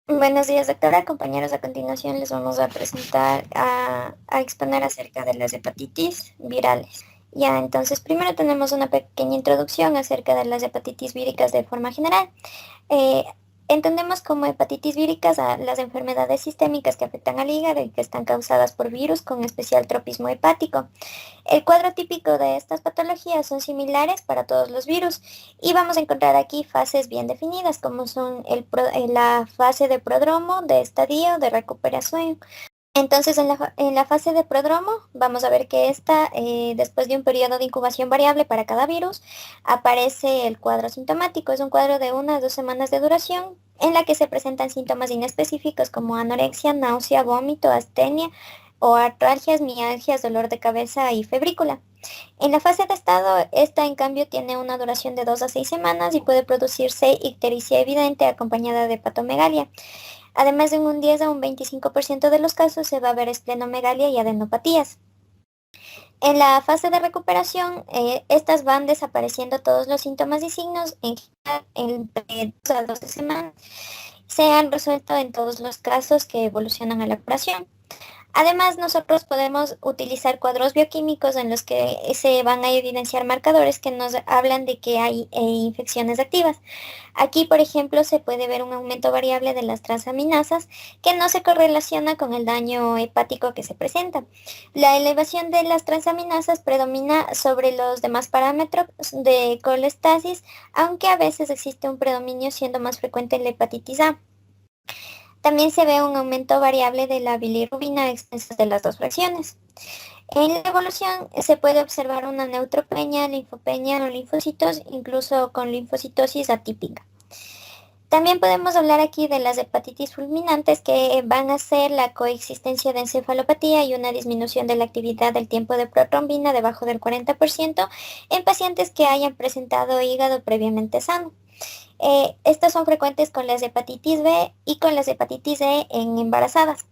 Buenos días, doctora. Compañeros, a continuación les vamos a presentar, a exponer acerca de las hepatitis virales. Ya, entonces, primero tenemos una pequeña introducción acerca de las hepatitis víricas de forma general. Eh, Entendemos como hepatitis víricas a las enfermedades sistémicas que afectan al hígado y que están causadas por virus con especial tropismo hepático. El cuadro típico de estas patologías son similares para todos los virus y vamos a encontrar aquí fases bien definidas como son la fase de prodromo, de estadio, de recuperación. Entonces, en la fase de prodromo, vamos a ver que después de un periodo de incubación variable para cada virus, aparece el cuadro sintomático. Es un cuadro de 1 a 2 semanas de duración en la que se presentan síntomas inespecíficos como anorexia, náusea, vómito, astenia o artralgias, mialgias, dolor de cabeza y febrícula. En la fase de estado, esta en cambio tiene una duración de 2 a 6 semanas y puede producirse ictericia evidente acompañada de hepatomegalia. Además, en un 10 a un 25% de los casos se va a ver esplenomegalia y adenopatías. En la fase de recuperación, estas van desapareciendo todos los síntomas y signos en general entre 2 a 12 semanas. Se han resuelto en todos los casos que evolucionan a la curación. Además, nosotros podemos utilizar cuadros bioquímicos en los que se van a evidenciar marcadores que nos hablan de que hay infecciones activas. Aquí, por ejemplo, se puede ver un aumento variable de las transaminasas que no se correlaciona con el daño hepático que se presenta. La elevación de las transaminasas predomina sobre los demás parámetros de colestasis, aunque a veces existe un predominio siendo más frecuente en la hepatitis A. También se ve un aumento variable de la bilirrubina a expensas de las dos fracciones. En la evolución se puede observar una neutropenia, linfopenia o linfocitos, incluso con linfocitosis atípica. También podemos hablar aquí de las hepatitis fulminantes que van a ser la coexistencia de encefalopatía y una disminución de la actividad del tiempo de protrombina debajo del 40% en pacientes que hayan presentado hígado previamente sano. Estas son frecuentes con las hepatitis B y con las hepatitis E en embarazadas.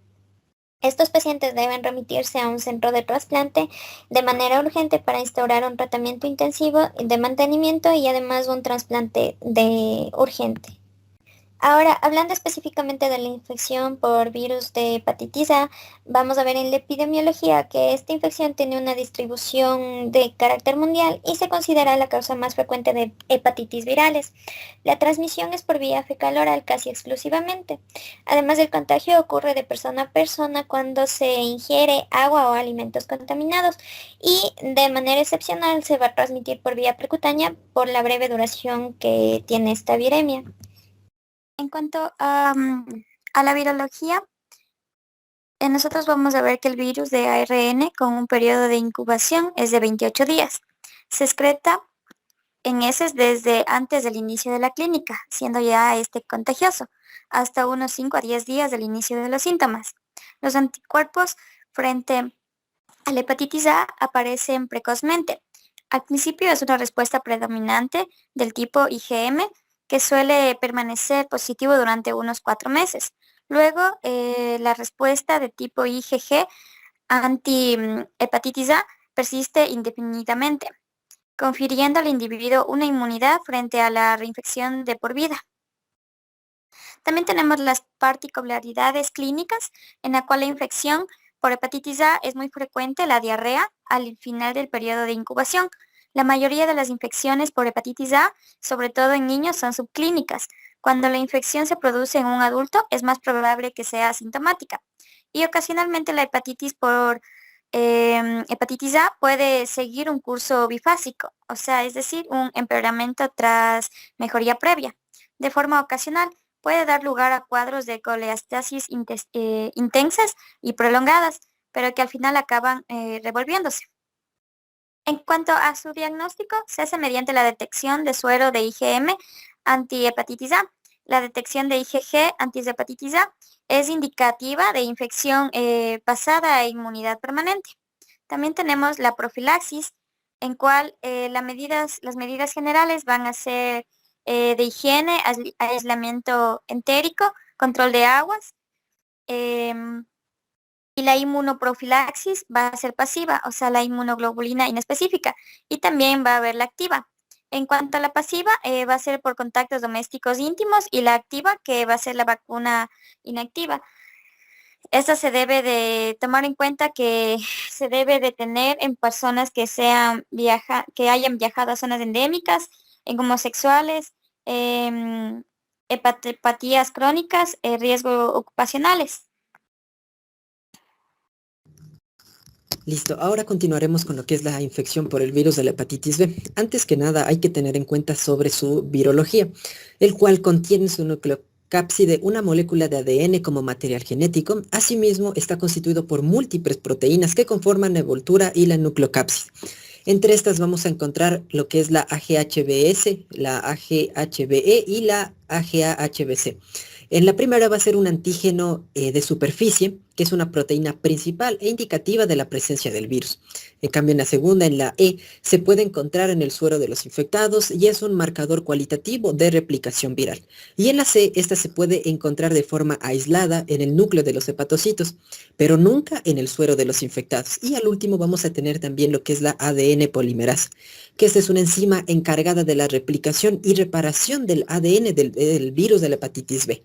Estos pacientes deben remitirse a un centro de trasplante de manera urgente para instaurar un tratamiento intensivo de mantenimiento y además un trasplante urgente. Ahora, hablando específicamente de la infección por virus de hepatitis A, vamos a ver en la epidemiología que esta infección tiene una distribución de carácter mundial y se considera la causa más frecuente de hepatitis virales. La transmisión es por vía fecal oral casi exclusivamente. Además, el contagio ocurre de persona a persona cuando se ingiere agua o alimentos contaminados y de manera excepcional se va a transmitir por vía percutánea por la breve duración que tiene esta viremia. En cuanto a la virología, nosotros vamos a ver que el virus de ARN con un periodo de incubación es de 28 días. Se excreta en heces desde antes del inicio de la clínica, siendo ya este contagioso, hasta unos 5 a 10 días del inicio de los síntomas. Los anticuerpos frente a la hepatitis A aparecen precozmente. Al principio es una respuesta predominante del tipo IgM que suele permanecer positivo durante unos 4 meses. Luego, la respuesta de tipo IgG anti-hepatitis A persiste indefinidamente, confiriendo al individuo una inmunidad frente a la reinfección de por vida. También tenemos las particularidades clínicas en la cual la infección por hepatitis A es muy frecuente la diarrea al final del periodo de incubación. La mayoría de las infecciones por hepatitis A, sobre todo en niños, son subclínicas. Cuando la infección se produce en un adulto, es más probable que sea asintomática. Y ocasionalmente la hepatitis por hepatitis A puede seguir un curso bifásico, o sea, es decir, un empeoramiento tras mejoría previa. De forma ocasional, puede dar lugar a cuadros de coleastasis intensas y prolongadas, pero que al final acaban revolviéndose. En cuanto a su diagnóstico, se hace mediante la detección de suero de IgM antihepatitis A. La detección de IgG antihepatitis A es indicativa de infección pasada a inmunidad permanente. También tenemos la profilaxis, en cual las medidas generales van a ser de higiene, aislamiento entérico, control de aguas, em, y la inmunoprofilaxis va a ser pasiva, o sea, la inmunoglobulina inespecífica, y también va a haber la activa. En cuanto a la pasiva, va a ser por contactos domésticos íntimos y la activa, que va a ser la vacuna inactiva. Esta se debe de tomar en cuenta que se debe de tener en personas que que hayan viajado a zonas endémicas, en homosexuales, em, hepatías crónicas, riesgo ocupacionales. Listo, ahora continuaremos con lo que es la infección por el virus de la hepatitis B. Antes que nada hay que tener en cuenta sobre su virología, el cual contiene su nucleocápside, una molécula de ADN como material genético. Asimismo, está constituido por múltiples proteínas que conforman la envoltura y la nucleocápside. Entre estas vamos a encontrar lo que es la AGHBS, la AGHBE y la AGA-HBC. En la primera va a ser un antígeno de superficie, que es una proteína principal e indicativa de la presencia del virus. En cambio, en la segunda, en la E, se puede encontrar en el suero de los infectados y es un marcador cualitativo de replicación viral. Y en la C, esta se puede encontrar de forma aislada en el núcleo de los hepatocitos, pero nunca en el suero de los infectados. Y al último vamos a tener también lo que es la ADN polimerasa, que esta es una enzima encargada de la replicación y reparación del ADN del virus de la hepatitis B.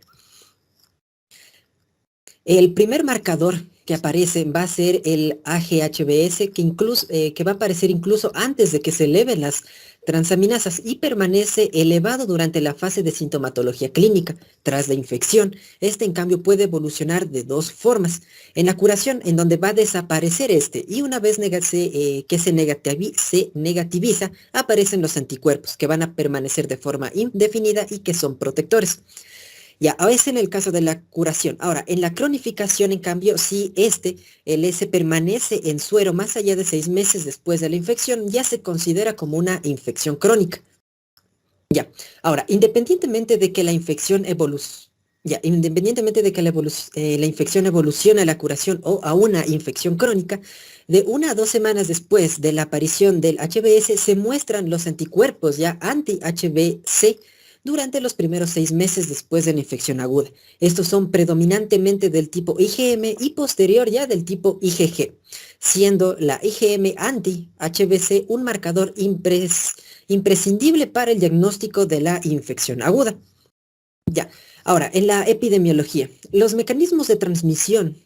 El primer marcador que aparece va a ser el AGHBS, que va a aparecer incluso antes de que se eleven las transaminasas y permanece elevado durante la fase de sintomatología clínica. Tras la infección, este en cambio puede evolucionar de dos formas. En la curación, en donde va a desaparecer y una vez que se negativiza, aparecen los anticuerpos, que van a permanecer de forma indefinida y que son protectores. Ya, es en el caso de la curación. Ahora, en la cronificación, en cambio, si el S permanece en suero más allá de 6 meses después de la infección, ya se considera como una infección crónica. Ya, ahora, independientemente de que la infección la infección evolucione a la curación o a una infección crónica, de 1 a 2 semanas después de la aparición del HBS se muestran los anticuerpos ya anti-HBC durante los primeros 6 meses después de la infección aguda. Estos son predominantemente del tipo IgM y posterior ya del tipo IgG, siendo la IgM anti-HBC un marcador imprescindible para el diagnóstico de la infección aguda. Ya, ahora, en la epidemiología, los mecanismos de transmisión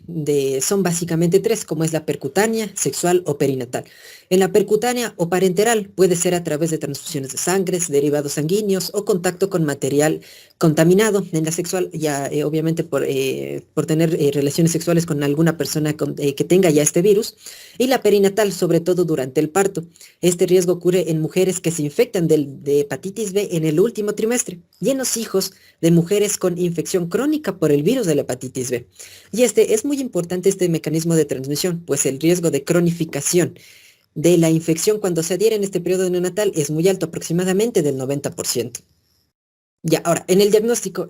son básicamente 3, como es la percutánea, sexual o perinatal. En la percutánea o parenteral puede ser a través de transfusiones de sangre, derivados sanguíneos o contacto con material contaminado. En la sexual, ya obviamente por tener relaciones sexuales con alguna persona que tenga ya este virus. Y la perinatal, sobre todo durante el parto. Este riesgo ocurre en mujeres que se infectan de hepatitis B en el último trimestre y en los hijos de mujeres con infección crónica por el virus de la hepatitis B. Y es muy importante este mecanismo de transmisión, pues el riesgo de cronificación de la infección cuando se adhiere en este periodo neonatal es muy alto, aproximadamente del 90%. Ya, ahora, en el diagnóstico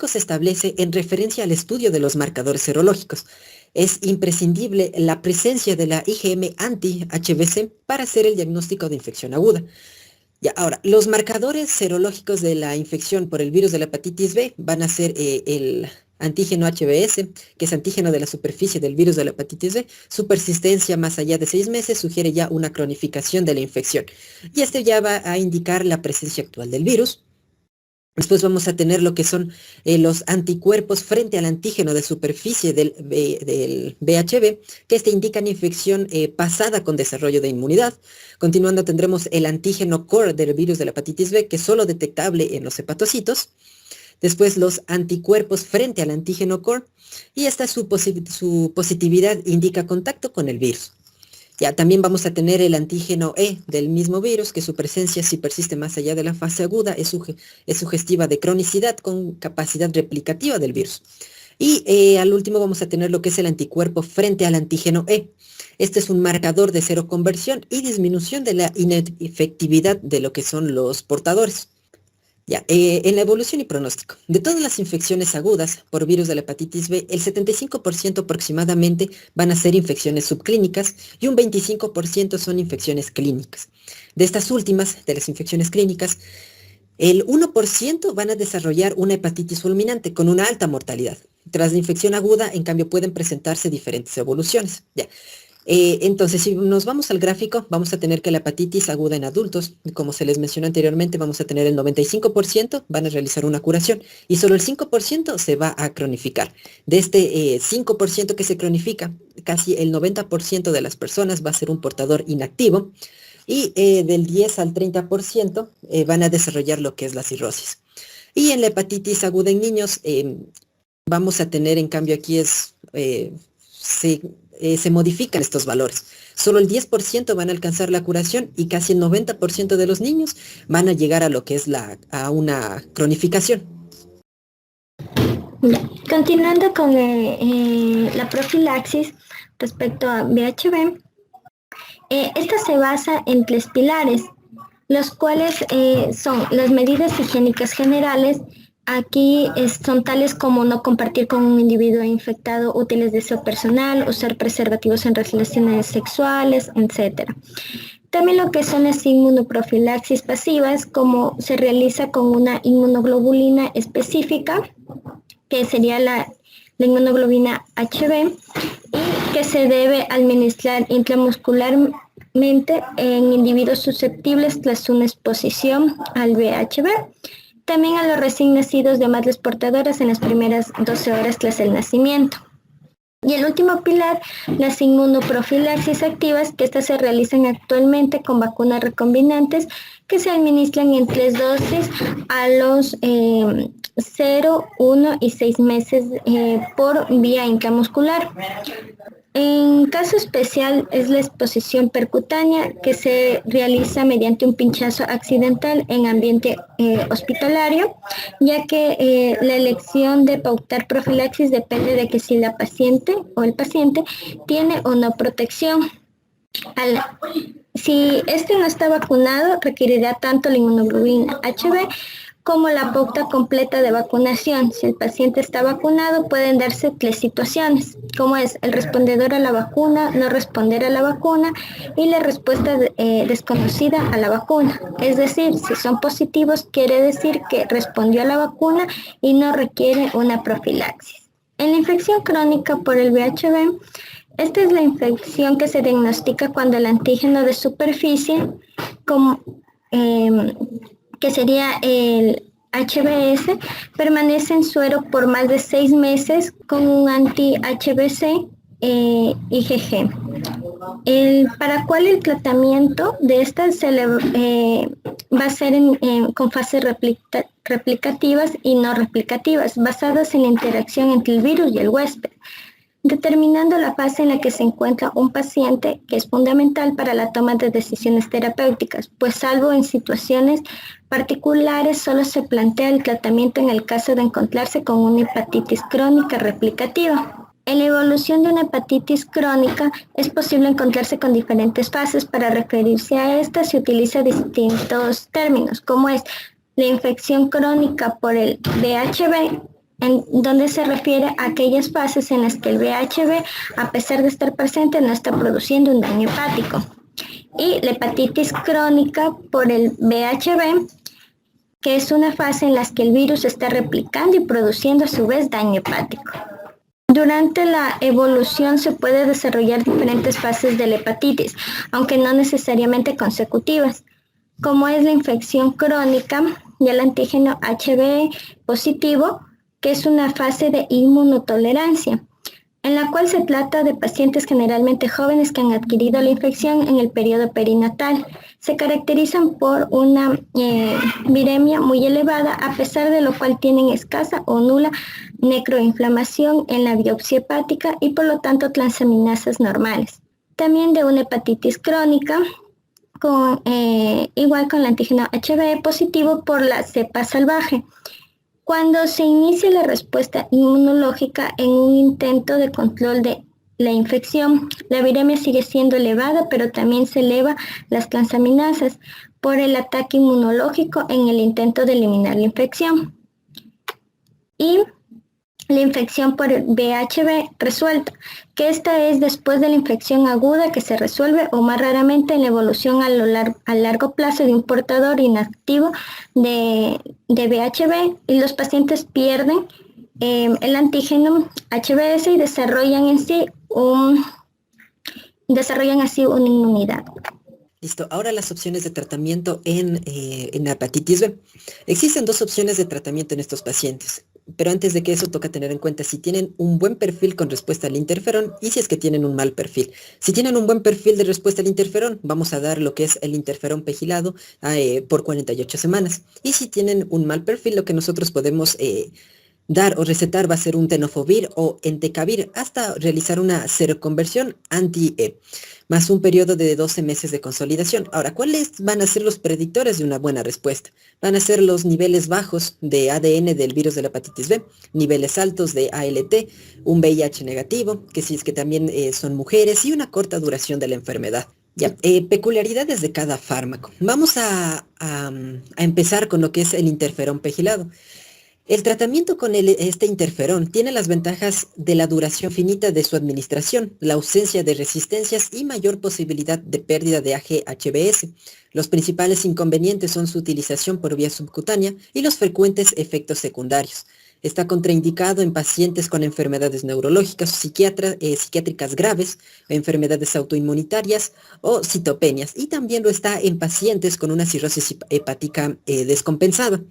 se establece en referencia al estudio de los marcadores serológicos. Es imprescindible la presencia de la IgM anti-HBC para hacer el diagnóstico de infección aguda. Ya, ahora, los marcadores serológicos de la infección por el virus de la hepatitis B van a ser el antígeno HBS, que es antígeno de la superficie del virus de la hepatitis B. Su persistencia más allá de 6 meses sugiere ya una cronificación de la infección. Y ya va a indicar la presencia actual del virus. Después vamos a tener lo que son los anticuerpos frente al antígeno de superficie del VHB, que indican infección pasada con desarrollo de inmunidad. Continuando tendremos el antígeno core del virus de la hepatitis B, que es solo detectable en los hepatocitos. Después los anticuerpos frente al antígeno core, y su positividad indica contacto con el virus. Ya, también vamos a tener el antígeno E del mismo virus, que su presencia, si persiste más allá de la fase aguda, es sugestiva de cronicidad con capacidad replicativa del virus. Y al último vamos a tener lo que es el anticuerpo frente al antígeno E. Este es un marcador de seroconversión y disminución de la inefectividad de lo que son los portadores. Ya, en la evolución y pronóstico. De todas las infecciones agudas por virus de la hepatitis B, el 75% aproximadamente van a ser infecciones subclínicas y un 25% son infecciones clínicas. De estas últimas, de las infecciones clínicas, el 1% van a desarrollar una hepatitis fulminante con una alta mortalidad. Tras la infección aguda, en cambio, pueden presentarse diferentes evoluciones. Ya. Entonces, si nos vamos al gráfico, vamos a tener que la hepatitis aguda en adultos, como se les mencionó anteriormente, vamos a tener el 95% van a realizar una curación y solo el 5% se va a cronificar. De este 5% que se cronifica, casi el 90% de las personas va a ser un portador inactivo y del 10 al 30% van a desarrollar lo que es la cirrosis. Y en la hepatitis aguda en niños, vamos a tener, en cambio, aquí se modifican estos valores. Solo el 10% van a alcanzar la curación y casi el 90% de los niños van a llegar a lo que es a una cronificación. Continuando con la profilaxis respecto a VHB, esta se basa en 3 pilares, los cuales son las medidas higiénicas generales. Aquí son tales como no compartir con un individuo infectado útiles de aseo personal, usar preservativos en relaciones sexuales, etc. También lo que son las inmunoprofilaxis pasivas, como se realiza con una inmunoglobulina específica, que sería la inmunoglobulina HB, y que se debe administrar intramuscularmente en individuos susceptibles tras una exposición al VHB. También a los recién nacidos de madres portadoras en las primeras 12 horas tras el nacimiento. Y el último pilar, las inmunoprofilaxis activas, que estas se realizan actualmente con vacunas recombinantes que se administran en 3 dosis a los 0, 1 y 6 meses por vía intramuscular. En caso especial es la exposición percutánea, que se realiza mediante un pinchazo accidental en ambiente hospitalario, ya que la elección de pautar profilaxis depende de que si la paciente o el paciente tiene o no protección. Si este no está vacunado, requerirá tanto la inmunoglobulina HB como la pauta completa de vacunación. Si el paciente está vacunado, pueden darse 3 situaciones, como es el respondedor a la vacuna, no responder a la vacuna y la respuesta desconocida a la vacuna. Es decir, si son positivos, quiere decir que respondió a la vacuna y no requiere una profilaxis. En la infección crónica por el VHB, esta es la infección que se diagnostica cuando el antígeno de superficie, que sería el HBs, permanece en suero por más de 6 meses con un anti-HBC IgG. Para cuál el tratamiento de esta va a ser con fases replicativas y no replicativas, basadas en la interacción entre el virus y el huésped, determinando la fase en la que se encuentra un paciente, que es fundamental para la toma de decisiones terapéuticas, pues salvo en situaciones particulares solo se plantea el tratamiento en el caso de encontrarse con una hepatitis crónica replicativa. En la evolución de una hepatitis crónica es posible encontrarse con diferentes fases. Para referirse a esta se utiliza distintos términos, como es la infección crónica por el VHB, en donde se refiere a aquellas fases en las que el VHB, a pesar de estar presente, no está produciendo un daño hepático. Y la hepatitis crónica por el VHB, que es una fase en la que el virus está replicando y produciendo a su vez daño hepático. Durante la evolución se puede desarrollar diferentes fases de la hepatitis, aunque no necesariamente consecutivas, como es la infección crónica y el antígeno HB positivo, que es una fase de inmunotolerancia, en la cual se trata de pacientes generalmente jóvenes que han adquirido la infección en el periodo perinatal. Se caracterizan por una viremia muy elevada, a pesar de lo cual tienen escasa o nula necroinflamación en la biopsia hepática y por lo tanto transaminasas normales. También de una hepatitis crónica, igual con el antígeno HB positivo por la cepa salvaje, cuando se inicia la respuesta inmunológica en un intento de control de la infección. La viremia sigue siendo elevada, pero también se eleva las transaminasas por el ataque inmunológico en el intento de eliminar la infección. Y la infección por VHB resuelta, que esta es después de la infección aguda que se resuelve o más raramente en la evolución a largo plazo de un portador inactivo de VHB, y los pacientes pierden el antígeno HBs y desarrollan en sí desarrollan así una inmunidad. Listo, ahora las opciones de tratamiento en la hepatitis B. Existen dos opciones de tratamiento en estos pacientes, pero antes de que eso toca tener en cuenta si tienen un buen perfil con respuesta al interferón y si es que tienen un mal perfil. Si tienen un buen perfil de respuesta al interferón, vamos a dar lo que es el interferón pegilado por 48 semanas. Y si tienen un mal perfil, lo que nosotros podemos dar o recetar va a ser un tenofovir o entecavir hasta realizar una seroconversión anti-E, más un periodo de 12 meses de consolidación. Ahora, ¿cuáles van a ser los predictores de una buena respuesta? Van a ser los niveles bajos de ADN del virus de la hepatitis B, niveles altos de ALT, un VIH negativo, que si es que también son mujeres, y una corta duración de la enfermedad. Ya, peculiaridades de cada fármaco. Vamos a empezar con lo que es el interferón pegilado. El tratamiento con este interferón tiene las ventajas de la duración finita de su administración, la ausencia de resistencias y mayor posibilidad de pérdida de AG-HBS. Los principales inconvenientes son su utilización por vía subcutánea y los frecuentes efectos secundarios. Está contraindicado en pacientes con enfermedades neurológicas o psiquiátricas graves, enfermedades autoinmunitarias o citopenias, y también lo está en pacientes con una cirrosis hepática descompensada.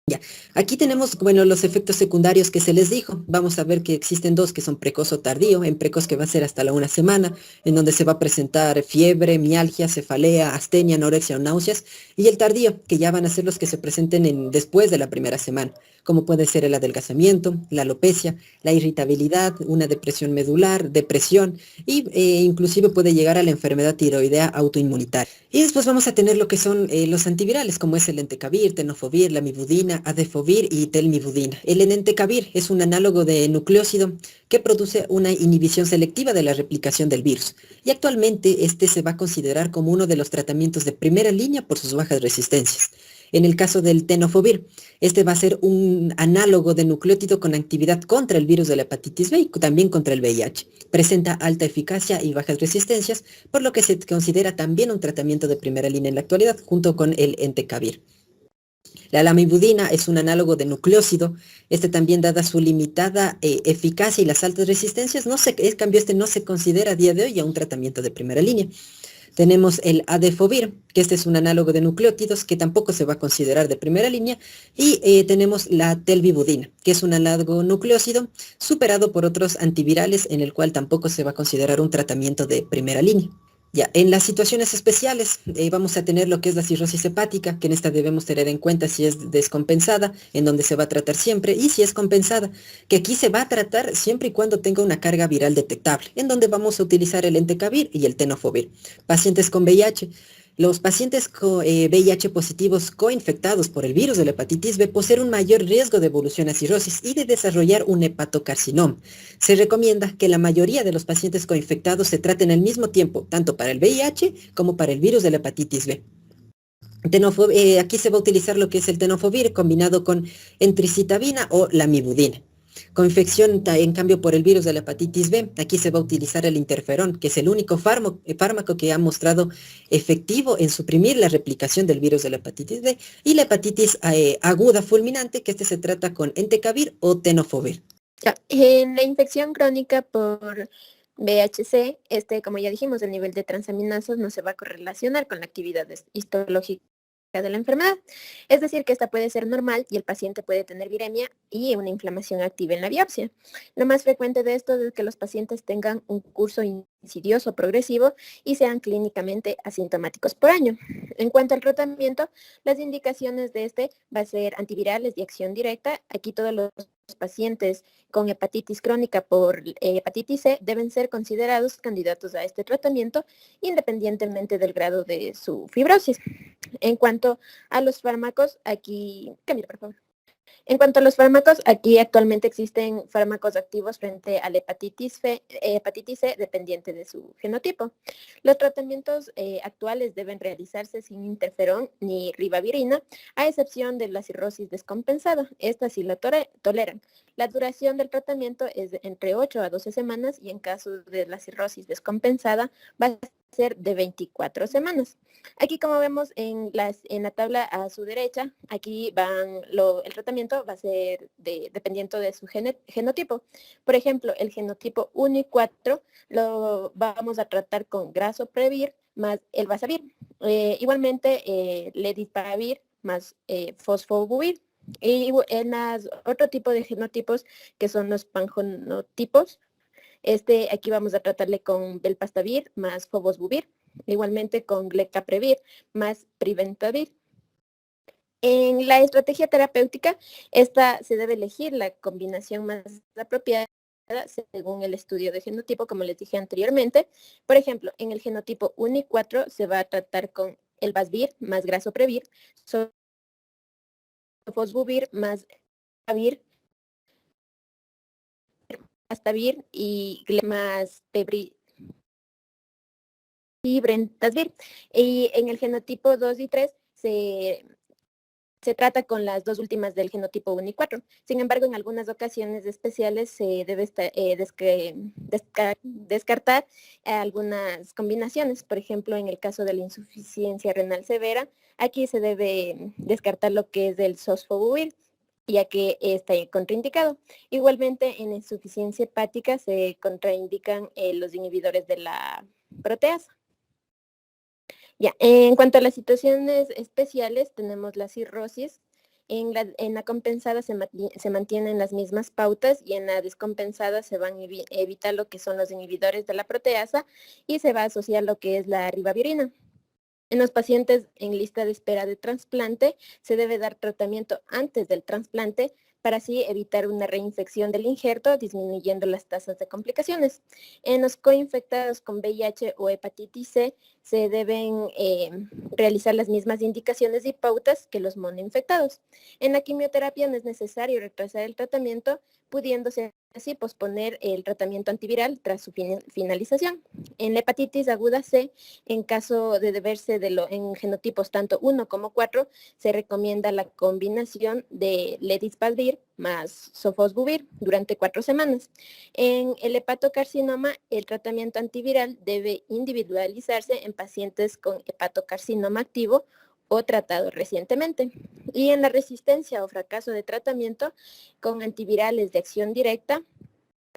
Ya, aquí tenemos, bueno, los efectos secundarios que se les dijo. Vamos a ver que existen dos que son precoz o tardío. En precoz que va a ser hasta la 1 semana, en donde se va a presentar fiebre, mialgia, cefalea, astenia, anorexia o náuseas. Y el tardío, que ya van a ser los que se presenten después de la 1 semana, como puede ser el adelgazamiento, la alopecia, la irritabilidad, una depresión medular, depresión y inclusive puede llegar a la enfermedad tiroidea autoinmunitaria. Y después vamos a tener lo que son los antivirales, como es el entecavir, tenofovir, lamivudina, adefovir y telmivudina. El enentecavir es un análogo de nucleócido que produce una inhibición selectiva de la replicación del virus. Y actualmente este se va a considerar como uno de los tratamientos de primera línea por sus bajas resistencias. En el caso del tenofovir, este va a ser un análogo de nucleótido con actividad contra el virus de la hepatitis B y también contra el VIH. Presenta alta eficacia y bajas resistencias, por lo que se considera también un tratamiento de primera línea en la actualidad, junto con el entecavir. La lamivudina es un análogo de nucleócido. Este también, dada su limitada eficacia y las altas resistencias, en cambio este no se considera a día de hoy ya un tratamiento de primera línea. Tenemos el adefovir, que este es un análogo de nucleótidos que tampoco se va a considerar de primera línea. Y tenemos la telvibudina, que es un análogo nucleócido superado por otros antivirales, en el cual tampoco se va a considerar un tratamiento de primera línea. Ya, en las situaciones especiales vamos a tener lo que es la cirrosis hepática, que en esta debemos tener en cuenta si es descompensada, en donde se va a tratar siempre, y si es compensada, que aquí se va a tratar siempre y cuando tenga una carga viral detectable, en donde vamos a utilizar el entecavir y el tenofovir. Pacientes con VIH. Los pacientes con VIH positivos coinfectados por el virus de la hepatitis B poseen un mayor riesgo de evolución a cirrosis y de desarrollar un hepatocarcinoma. Se recomienda que la mayoría de los pacientes coinfectados se traten al mismo tiempo, tanto para el VIH como para el virus de la hepatitis B. Aquí se va a utilizar lo que es el tenofovir combinado con entricitabina o lamivudina. Con infección, en cambio, por el virus de la hepatitis B, aquí se va a utilizar el interferón, que es el único fármaco que ha mostrado efectivo en suprimir la replicación del virus de la hepatitis B, y la hepatitis aguda fulminante, que este se trata con entecavir o tenofovir. En la infección crónica por VHC, como ya dijimos, el nivel de transaminasas no se va a correlacionar con la actividad histológica de la enfermedad. Es decir, que esta puede ser normal y el paciente puede tener viremia y una inflamación activa en la biopsia. Lo más frecuente de esto es que los pacientes tengan un curso insidioso progresivo y sean clínicamente asintomáticos por año. En cuanto al tratamiento, las indicaciones de va a ser antivirales de acción directa. Aquí todos los pacientes con hepatitis crónica por hepatitis C deben ser considerados candidatos a este tratamiento independientemente del grado de su fibrosis. En cuanto a los fármacos, aquí, Camila, por favor. En cuanto a los fármacos, aquí actualmente existen fármacos activos frente a la hepatitis C dependiente de su genotipo. Los tratamientos actuales deben realizarse sin interferón ni ribavirina, a excepción de la cirrosis descompensada. Esta sí la toleran. La duración del tratamiento es de entre 8 a 12 semanas y en caso de la cirrosis descompensada va a ser de 24 semanas. Aquí, como vemos en la tabla a su derecha, aquí el tratamiento va a ser dependiendo de su genotipo. Por ejemplo, el genotipo 1 y 4 lo vamos a tratar con Grazoprevir más el Vasavir. Igualmente, Ledipavir más Fosfobuvir. Y otro tipo de genotipos que son los pangenotipos. Aquí vamos a tratarle con Velpastavir más Fobosbuvir, igualmente con Glecaprevir más Preventavir. En la estrategia terapéutica, esta se debe elegir la combinación más apropiada según el estudio de genotipo, como les dije anteriormente. Por ejemplo, en el genotipo 1 y 4 se va a tratar con el Vasvir más Grazoprevir, Fosbuvir más Avir, Astavir y más Brentasvir. Y en el genotipo 2 y 3 se trata con las dos últimas del genotipo 1 y 4. Sin embargo, en algunas ocasiones especiales se debe descartar algunas combinaciones. Por ejemplo, en el caso de la insuficiencia renal severa, aquí se debe descartar lo que es el sosfovir, ya que está contraindicado. Igualmente, en insuficiencia hepática se contraindican los inhibidores de la proteasa. Ya, en cuanto a las situaciones especiales, tenemos la cirrosis. En la compensada se mantienen las mismas pautas y en la descompensada se van a evitar lo que son los inhibidores de la proteasa y se va a asociar lo que es la ribavirina. En los pacientes en lista de espera de trasplante se debe dar tratamiento antes del trasplante para así evitar una reinfección del injerto, disminuyendo las tasas de complicaciones. En los coinfectados con VIH o hepatitis C se deben realizar las mismas indicaciones y pautas que los monoinfectados. En la quimioterapia no es necesario retrasar el tratamiento, pudiéndose así posponer el tratamiento antiviral tras su finalización. En la hepatitis aguda C, en caso de deberse en genotipos tanto 1 como 4, se recomienda la combinación de Ledipavir más Sofosbuvir durante 4 semanas. En el hepatocarcinoma, el tratamiento antiviral debe individualizarse en pacientes con hepatocarcinoma activo o tratado recientemente. Y en la resistencia o fracaso de tratamiento con antivirales de acción directa,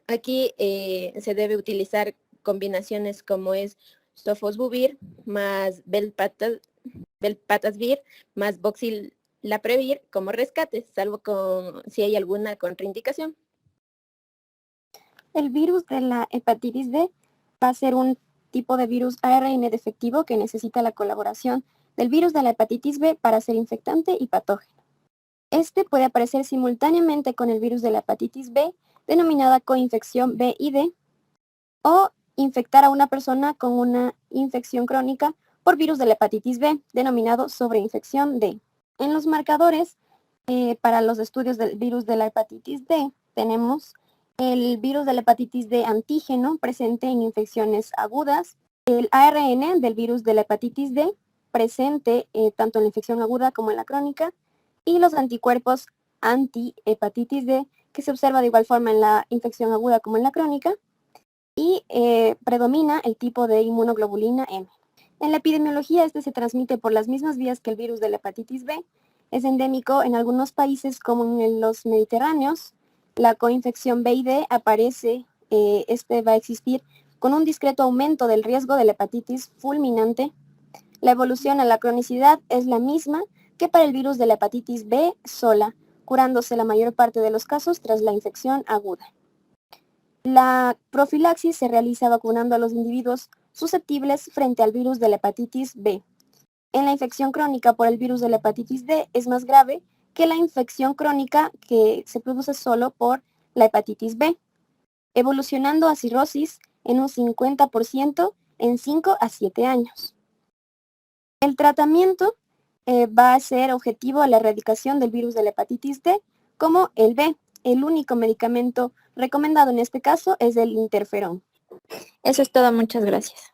aquí se debe utilizar combinaciones como es Sofosbuvir más Velpatasvir más Voxilaprevir como rescate, salvo si hay alguna contraindicación. El virus de la hepatitis B va a ser un tipo de virus ARN defectivo que necesita la colaboración del virus de la hepatitis B para ser infectante y patógeno. Este puede aparecer simultáneamente con el virus de la hepatitis B, denominada coinfección B y D, o infectar a una persona con una infección crónica por virus de la hepatitis B, denominado sobreinfección D. En los marcadores para los estudios del virus de la hepatitis D, tenemos el virus de la hepatitis D antígeno presente en infecciones agudas, el ARN del virus de la hepatitis D presente tanto en la infección aguda como en la crónica, y los anticuerpos anti-hepatitis D que se observa de igual forma en la infección aguda como en la crónica, y predomina el tipo de inmunoglobulina M. En la epidemiología este se transmite por las mismas vías que el virus de la hepatitis B, es endémico en algunos países como en los mediterráneos. La coinfección B y D aparece, va a existir con un discreto aumento del riesgo de la hepatitis fulminante. La evolución a la cronicidad es la misma que para el virus de la hepatitis B sola, curándose la mayor parte de los casos tras la infección aguda. La profilaxis se realiza vacunando a los individuos susceptibles frente al virus de la hepatitis B. En la infección crónica por el virus de la hepatitis D es más grave que la infección crónica que se produce solo por la hepatitis B, evolucionando a cirrosis en un 50% en 5 a 7 años. El tratamiento va a ser objetivo a la erradicación del virus de la hepatitis D como el B. El único medicamento recomendado en este caso es el interferón. Eso es todo, muchas gracias.